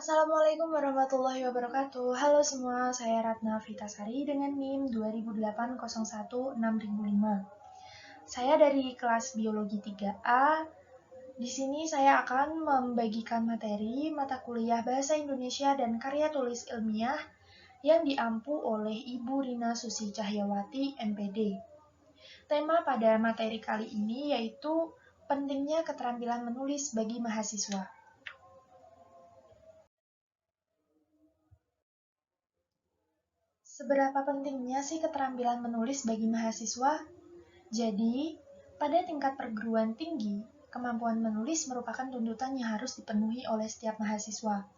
Assalamualaikum warahmatullahi wabarakatuh. Halo semua, saya Ratna Vitasari dengan NIM 2008016005. Saya dari kelas Biologi 3A. Di sini saya akan membagikan materi mata kuliah Bahasa Indonesia dan Karya Tulis Ilmiah yang diampu oleh Ibu Rina Susi Cahyawati, MPD. Tema pada materi kali ini yaitu pentingnya keterampilan menulis bagi mahasiswa. Seberapa pentingnya sih keterampilan menulis bagi mahasiswa? Jadi, pada tingkat perguruan tinggi, kemampuan menulis merupakan tuntutan yang harus dipenuhi oleh setiap mahasiswa,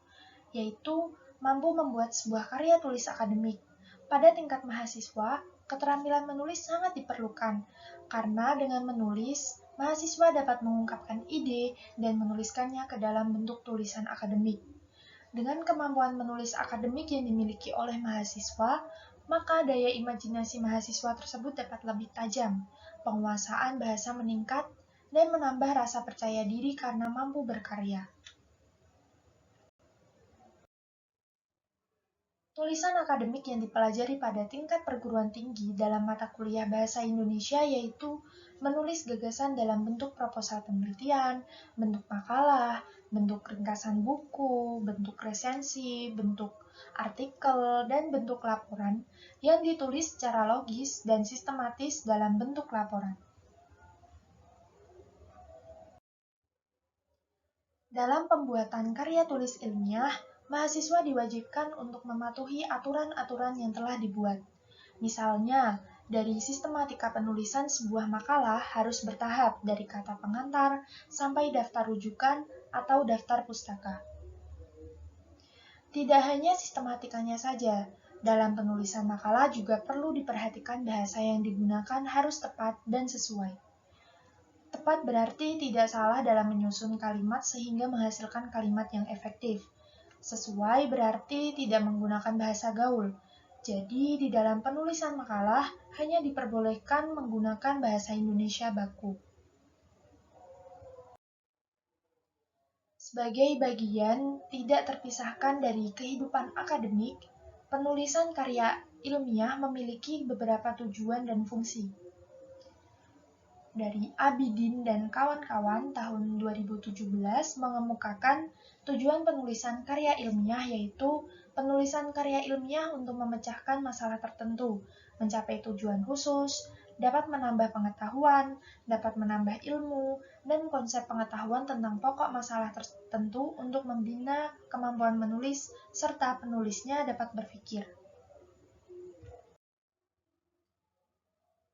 yaitu mampu membuat sebuah karya tulis akademik. Pada tingkat mahasiswa, keterampilan menulis sangat diperlukan, karena dengan menulis, mahasiswa dapat mengungkapkan ide dan menuliskannya ke dalam bentuk tulisan akademik. Dengan kemampuan menulis akademik yang dimiliki oleh mahasiswa, maka daya imajinasi mahasiswa tersebut dapat lebih tajam, penguasaan bahasa meningkat, dan menambah rasa percaya diri karena mampu berkarya. Tulisan akademik yang dipelajari pada tingkat perguruan tinggi dalam mata kuliah Bahasa Indonesia yaitu menulis gagasan dalam bentuk proposal penelitian, bentuk makalah, bentuk ringkasan buku, bentuk resensi, bentuk artikel, dan bentuk laporan yang ditulis secara logis dan sistematis dalam bentuk laporan. Dalam pembuatan karya tulis ilmiah, mahasiswa diwajibkan untuk mematuhi aturan-aturan yang telah dibuat. Misalnya, dari sistematika penulisan sebuah makalah harus bertahap dari kata pengantar sampai daftar rujukan atau daftar pustaka. Tidak hanya sistematikanya saja, dalam penulisan makalah juga perlu diperhatikan bahasa yang digunakan harus tepat dan sesuai. Tepat berarti tidak salah dalam menyusun kalimat sehingga menghasilkan kalimat yang efektif. Sesuai berarti tidak menggunakan bahasa gaul. Jadi, di dalam penulisan makalah hanya diperbolehkan menggunakan bahasa Indonesia baku. Sebagai bagian tidak terpisahkan dari kehidupan akademik, penulisan karya ilmiah memiliki beberapa tujuan dan fungsi. Dari Abidin dan kawan-kawan tahun 2017 mengemukakan tujuan penulisan karya ilmiah yaitu penulisan karya ilmiah untuk memecahkan masalah tertentu, mencapai tujuan khusus, dapat menambah pengetahuan, dapat menambah ilmu, dan konsep pengetahuan tentang pokok masalah tertentu untuk membina kemampuan menulis, serta penulisnya dapat berpikir.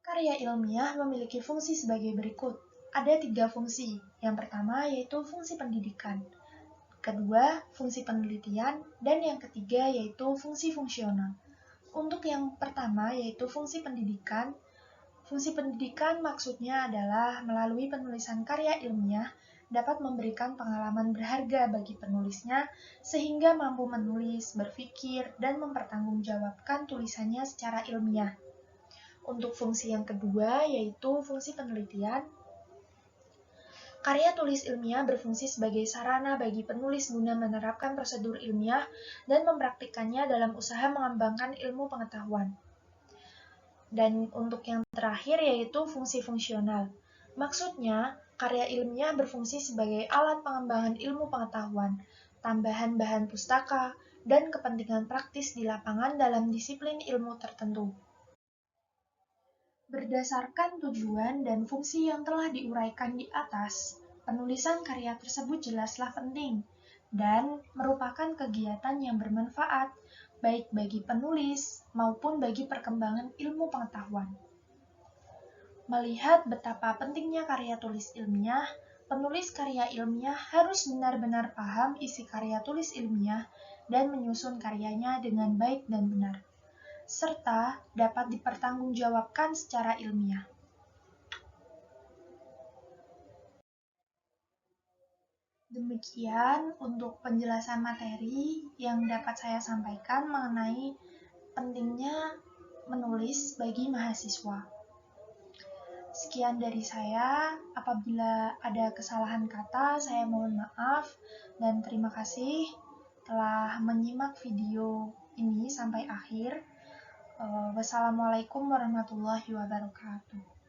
Karya ilmiah memiliki fungsi sebagai berikut. Ada 3 fungsi. Yang pertama yaitu fungsi pendidikan. Kedua, fungsi penelitian. Dan yang ketiga yaitu fungsi fungsional. Untuk yang pertama yaitu fungsi pendidikan maksudnya adalah melalui penulisan karya ilmiah dapat memberikan pengalaman berharga bagi penulisnya sehingga mampu menulis, berpikir, dan mempertanggungjawabkan tulisannya secara ilmiah. Untuk fungsi yang kedua, yaitu fungsi penelitian, karya tulis ilmiah berfungsi sebagai sarana bagi penulis guna menerapkan prosedur ilmiah dan mempraktikkannya dalam usaha mengembangkan ilmu pengetahuan. Dan untuk yang terakhir, yaitu fungsi fungsional. Maksudnya, karya ilmiah berfungsi sebagai alat pengembangan ilmu pengetahuan, tambahan bahan pustaka, dan kepentingan praktis di lapangan dalam disiplin ilmu tertentu. Berdasarkan tujuan dan fungsi yang telah diuraikan di atas, penulisan karya tersebut jelaslah penting dan merupakan kegiatan yang bermanfaat baik bagi penulis maupun bagi perkembangan ilmu pengetahuan. Melihat betapa pentingnya karya tulis ilmiah, penulis karya ilmiah harus benar-benar paham isi karya tulis ilmiah dan menyusun karyanya dengan baik dan benar, serta dapat dipertanggungjawabkan secara ilmiah. Demikian untuk penjelasan materi yang dapat saya sampaikan mengenai pentingnya menulis bagi mahasiswa. Sekian dari saya, apabila ada kesalahan kata, saya mohon maaf dan terima kasih. telah menyimak video ini sampai akhir. Wassalamualaikum warahmatullahi wabarakatuh.